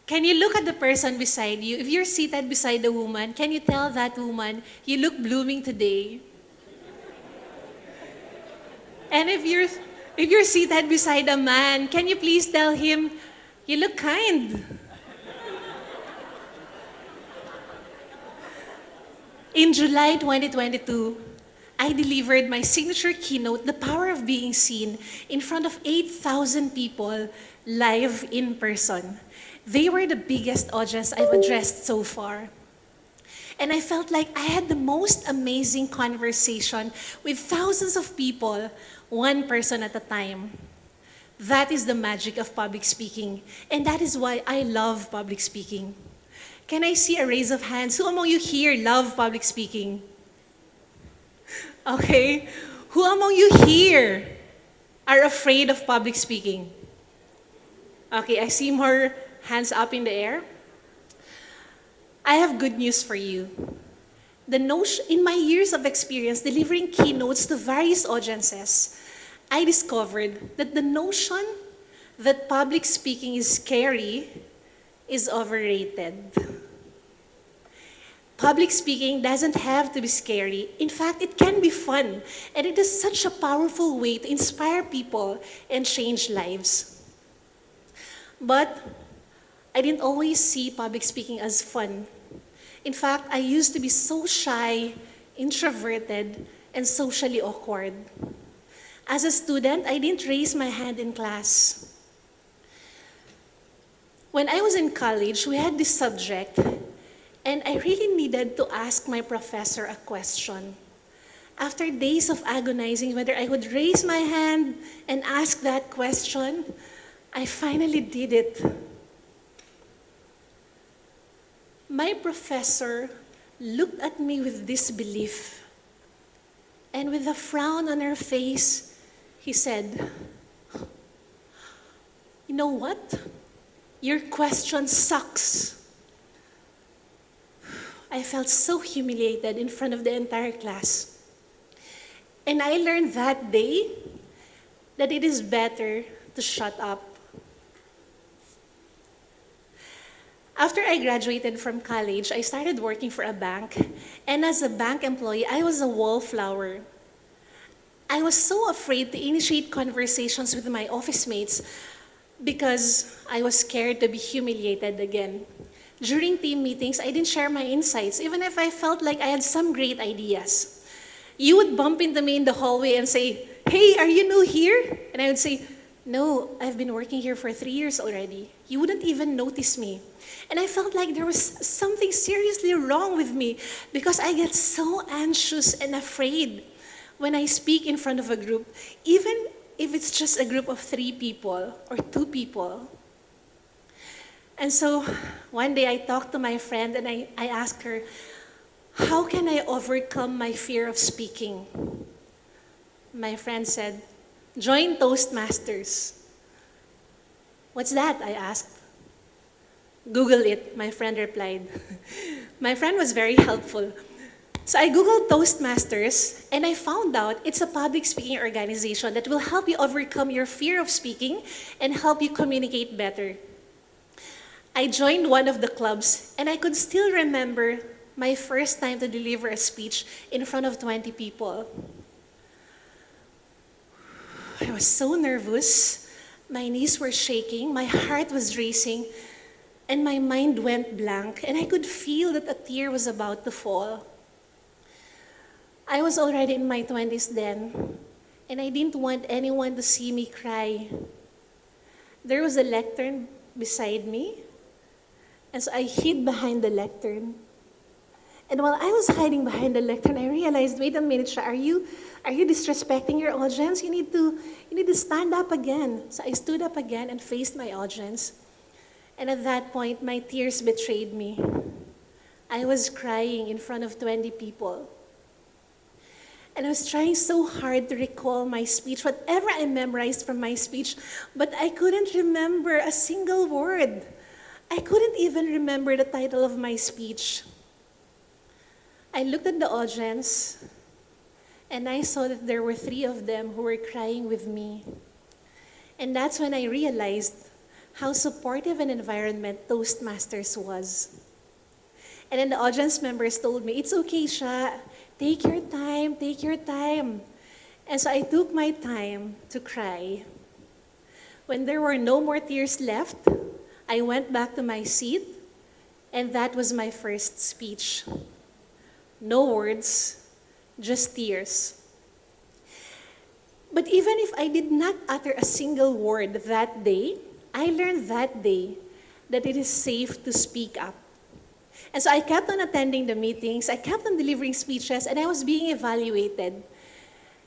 Can you look at the person beside you? If you're seated beside a woman, can you tell that woman, you look blooming today? And if you're seated beside a man, can you please tell him, you look kind? In July 2022, I delivered my signature keynote, The Power of Being Seen, in front of 8,000 people live in person. They were the biggest audience I've addressed so far. And I felt like I had the most amazing conversation with thousands of people, one person at a time. That is the magic of public speaking, and that is why I love public speaking. Can I see a raise of hands? Who among you here love public speaking? Okay. Who among you here are afraid of public speaking? Okay, I see more hands up in the air. I have good news for you. In my years of experience delivering keynotes to various audiences, I discovered that the notion that public speaking is scary is overrated. Public speaking doesn't have to be scary. In fact, it can be fun, and it is such a powerful way to inspire people and change lives. But I didn't always see public speaking as fun. In fact, I used to be so shy, introverted, and socially awkward. As a student, I didn't raise my hand in class. When I was in college, we had this subject, and I really needed to ask my professor a question. After days of agonizing whether I would raise my hand and ask that question, I finally did it. My professor looked at me with disbelief, and with a frown on her face, he said, "You know what? Your question sucks." I felt so humiliated in front of the entire class. And I learned that day that it is better to shut up. After I graduated from college, I started working for a bank. And as a bank employee, I was a wallflower. I was so afraid to initiate conversations with my office mates because I was scared to be humiliated again. During team meetings, I didn't share my insights, even if I felt like I had some great ideas. You would bump into me in the hallway and say, "Hey, are you new here?" And I would say, "No, I've been working here for 3 years already." You wouldn't even notice me. And I felt like there was something seriously wrong with me because I get so anxious and afraid when I speak in front of a group, even if it's just a group of 3 people or 2 people. And so one day I talked to my friend and I asked her, "How can I overcome my fear of speaking?" My friend said, "Join Toastmasters." "What's that?" I asked. "Google it," my friend replied. My friend was very helpful. So I Googled Toastmasters, and I found out it's a public speaking organization that will help you overcome your fear of speaking and help you communicate better. I joined one of the clubs, and I could still remember my first time to deliver a speech in front of 20 people. I was so nervous, my knees were shaking, my heart was racing, and my mind went blank, and I could feel that a tear was about to fall. I was already in my 20s then, and I didn't want anyone to see me cry. There was a lectern beside me, and so I hid behind the lectern. And while I was hiding behind the lectern, I realized, wait a minute, Sha, are you disrespecting your audience? You need to stand up again. So I stood up again and faced my audience. And at that point, my tears betrayed me. I was crying in front of 20 people. And I was trying so hard to recall my speech, whatever I memorized from my speech, but I couldn't remember a single word. I couldn't even remember the title of my speech. I looked at the audience, and I saw that there were 3 of them who were crying with me. And that's when I realized how supportive an environment Toastmasters was. And then the audience members told me, it's okay, Sha. Take your time, take your time. And so I took my time to cry. When there were no more tears left, I went back to my seat, and that was my first speech. No words, just tears. But even if I did not utter a single word that day, I learned that day that it is safe to speak up. And so I kept on attending the meetings, I kept on delivering speeches, and I was being evaluated.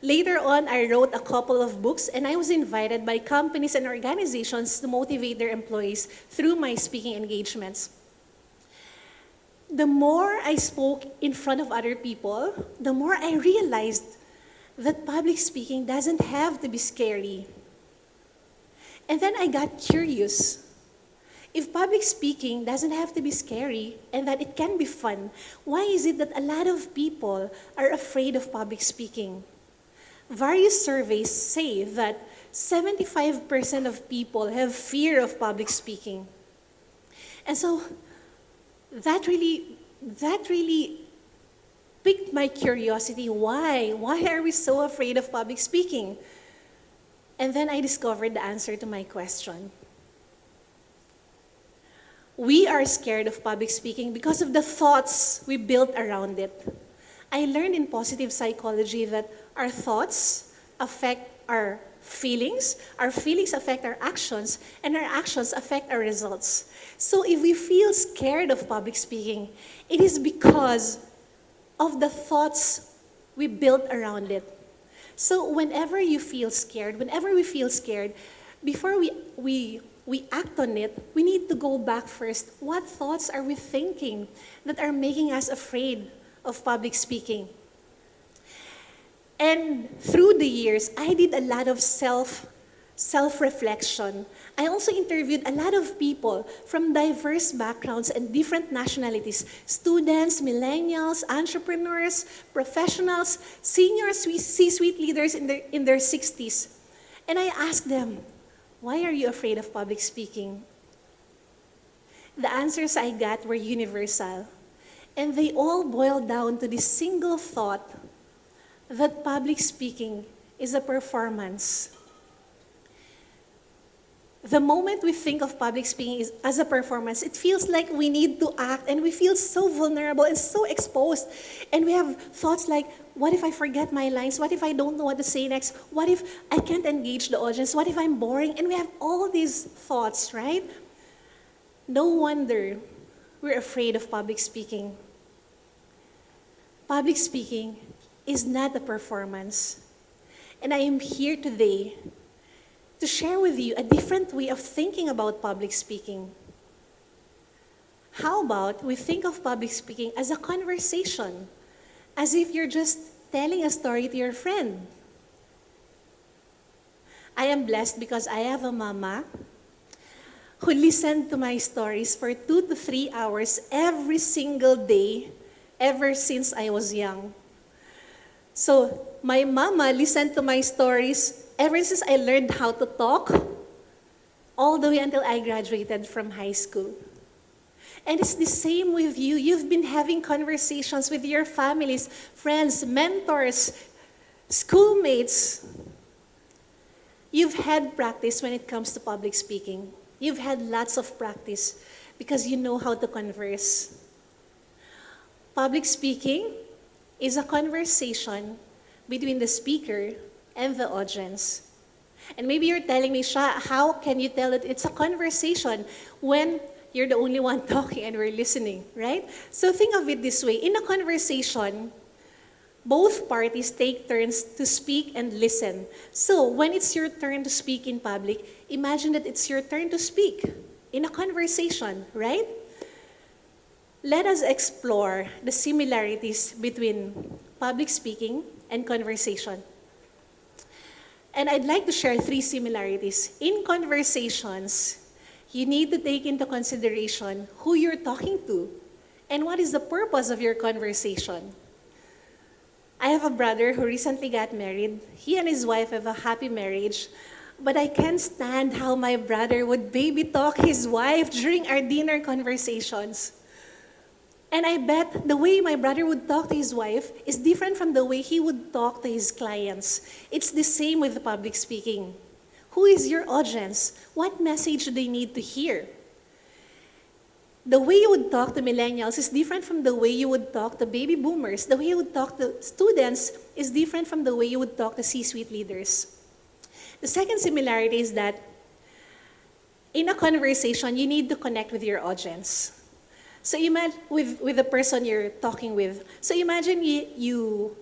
Later on, I wrote a couple of books, and I was invited by companies and organizations to motivate their employees through my speaking engagements. The more I spoke in front of other people, the more I realized that public speaking doesn't have to be scary. And then I got curious. If public speaking doesn't have to be scary and that it can be fun, why is it that a lot of people are afraid of public speaking? Various surveys say that 75% of people have fear of public speaking. And so that really piqued my curiosity. Why? Why are we so afraid of public speaking? And then I discovered the answer to my question. We are scared of public speaking because of the thoughts we built around it. I learned in positive psychology that our thoughts affect our feelings affect our actions, and our actions affect our results. So if we feel scared of public speaking, it is because of the thoughts we built around it. So whenever we feel scared, before we act on it, we need to go back first. What thoughts are we thinking that are making us afraid of public speaking? And through the years, I did a lot of self-reflection. I also interviewed a lot of people from diverse backgrounds and different nationalities: students, millennials, entrepreneurs, professionals, senior C-suite leaders in their 60s. And I asked them, why are you afraid of public speaking? The answers I got were universal. And they all boiled down to this single thought, that public speaking is a performance. The moment we think of public speaking as a performance, it feels like we need to act, and we feel so vulnerable and so exposed. And we have thoughts like, what if I forget my lines? What if I don't know what to say next? What if I can't engage the audience? What if I'm boring? And we have all these thoughts, right? No wonder we're afraid of public speaking. Public speaking is not a performance. And I am here today to share with you a different way of thinking about public speaking. How about we think of public speaking as a conversation, as if you're just telling a story to your friend? I am blessed because I have a mama who listened to my stories for 2 to 3 hours every single day, ever since I was young. So my mama listened to my stories ever since I learned how to talk, all the way until I graduated from high school. And it's the same with you. You've been having conversations with your families, friends, mentors, schoolmates. You've had practice when it comes to public speaking. You've had lots of practice because you know how to converse. Public speaking is a conversation between the speaker and the audience. And maybe you're telling me, Sha, how can you tell that it's a conversation when you're the only one talking and we're listening, right? So think of it this way. In a conversation, both parties take turns to speak and listen. So when it's your turn to speak in public, imagine that it's your turn to speak in a conversation, right? Let us explore the similarities between public speaking and conversation. And I'd like to share 3 similarities. In conversations, you need to take into consideration who you're talking to and what is the purpose of your conversation. I have a brother who recently got married. He and his wife have a happy marriage. But I can't stand how my brother would baby talk his wife during our dinner conversations. And I bet the way my brother would talk to his wife is different from the way he would talk to his clients. It's the same with public speaking. Who is your audience? What message do they need to hear? The way you would talk to millennials is different from the way you would talk to baby boomers. The way you would talk to students is different from the way you would talk to C-suite leaders. The second similarity is that in a conversation, you need to connect with your audience. So imagine with the person you're talking with. So imagine you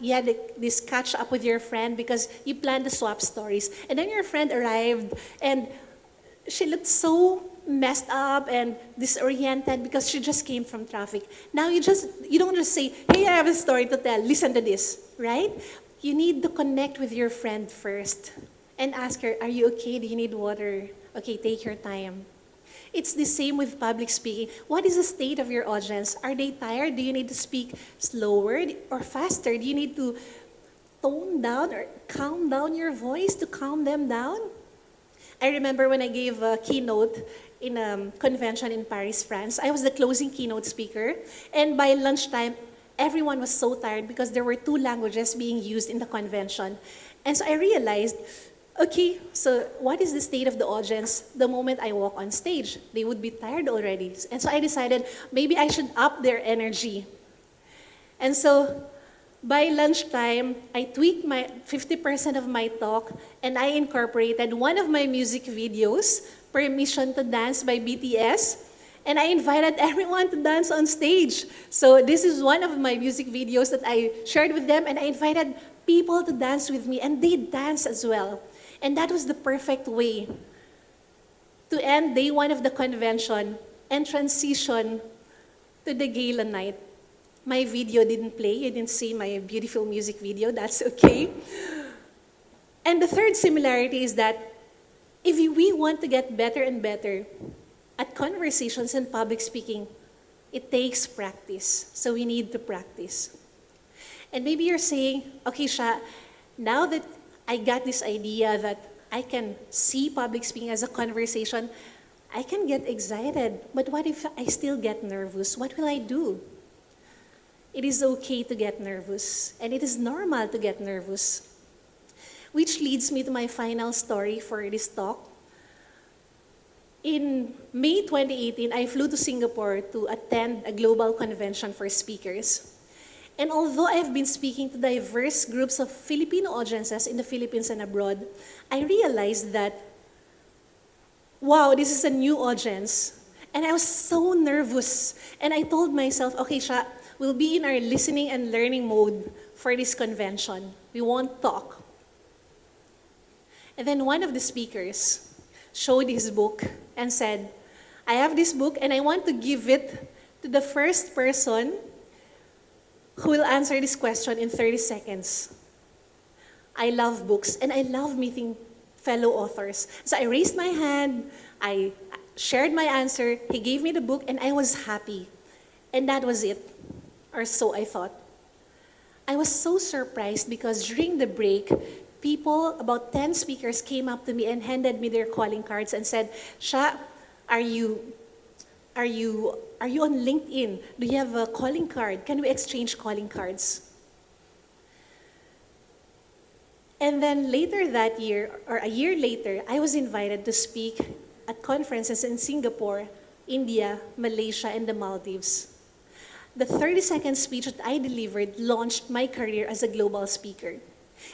had this catch up with your friend because you planned to swap stories. And then your friend arrived and she looked so messed up and disoriented because she just came from traffic. Now you don't just say, hey, I have a story to tell, listen to this, right? You need to connect with your friend first and ask her, are you okay? Do you need water? Okay, take your time. It's the same with public speaking. What is the state of your audience? Are they tired? Do you need to speak slower or faster? Do you need to tone down or calm down your voice to calm them down? I remember when I gave a keynote in a convention in Paris, France. I was the closing keynote speaker. And by lunchtime, everyone was so tired because there were 2 languages being used in the convention. And so I realized, okay, so what is the state of the audience the moment I walk on stage? They would be tired already. And so I decided maybe I should up their energy. And so by lunchtime, I tweaked my 50% of my talk and I incorporated one of my music videos, Permission to Dance by BTS, and I invited everyone to dance on stage. So this is one of my music videos that I shared with them and I invited people to dance with me and they danced as well. And that was the perfect way to end day 1 of the convention and transition to the gala night. My video didn't play. You didn't see my beautiful music video. That's okay. And the third similarity is that if we want to get better and better at conversations and public speaking, it takes practice. So we need to practice. And maybe you're saying, okay, Sha, now that I got this idea that I can see public speaking as a conversation, I can get excited. But what if I still get nervous? What will I do? It is okay to get nervous, and it is normal to get nervous. Which leads me to my final story for this talk. In May 2018, I flew to Singapore to attend a global convention for speakers. And although I've been speaking to diverse groups of Filipino audiences in the Philippines and abroad, I realized that, wow, this is a new audience. And I was so nervous. And I told myself, okay, Sha, we'll be in our listening and learning mode for this convention. We won't talk. And then one of the speakers showed his book and said, I have this book and I want to give it to the first person who will answer this question in 30 seconds. I love books and I love meeting fellow authors. So I raised my hand, I shared my answer, he gave me the book and I was happy. And that was it, or so I thought. I was so surprised because during the break, about 10 speakers came up to me and handed me their calling cards and said, Sha, are you on LinkedIn? Do you have a calling card? Can we exchange calling cards? And then later that year, or a year later, I was invited to speak at conferences in Singapore, India, Malaysia, and the Maldives. The 30-second speech that I delivered launched my career as a global speaker.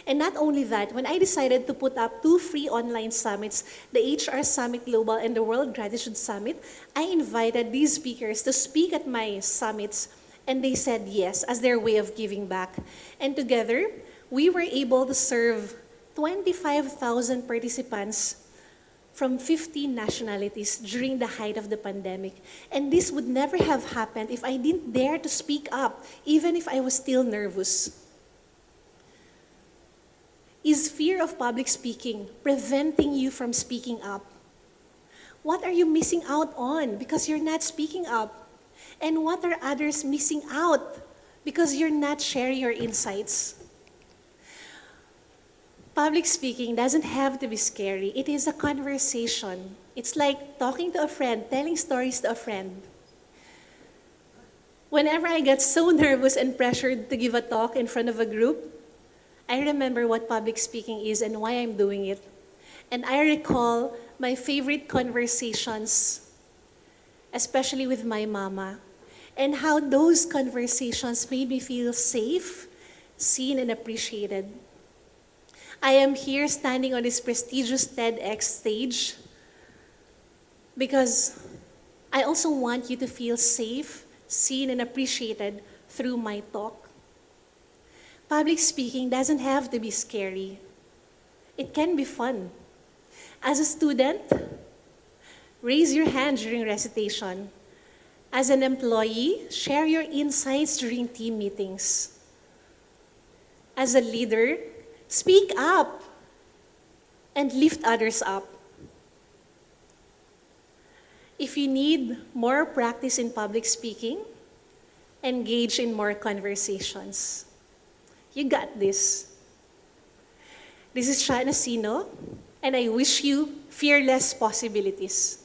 And not only that, when I decided to put up 2 free online summits, the HR Summit Global and the World Gratitude Summit, I invited these speakers to speak at my summits, and they said yes as their way of giving back. And together, we were able to serve 25,000 participants from 15 nationalities during the height of the pandemic. And this would never have happened if I didn't dare to speak up, even if I was still nervous. Is fear of public speaking preventing you from speaking up? What are you missing out on because you're not speaking up? And what are others missing out because you're not sharing your insights? Public speaking doesn't have to be scary. It is a conversation. It's like talking to a friend, telling stories to a friend. Whenever I get so nervous and pressured to give a talk in front of a group, I remember what public speaking is and why I'm doing it. And I recall my favorite conversations, especially with my mama, and how those conversations made me feel safe, seen, and appreciated. I am here standing on this prestigious TEDx stage because I also want you to feel safe, seen, and appreciated through my talk. Public speaking doesn't have to be scary. It can be fun. As a student, raise your hand during recitation. As an employee, share your insights during team meetings. As a leader, speak up and lift others up. If you need more practice in public speaking, engage in more conversations. You got this. This is Nacino, and I wish you fearless possibilities.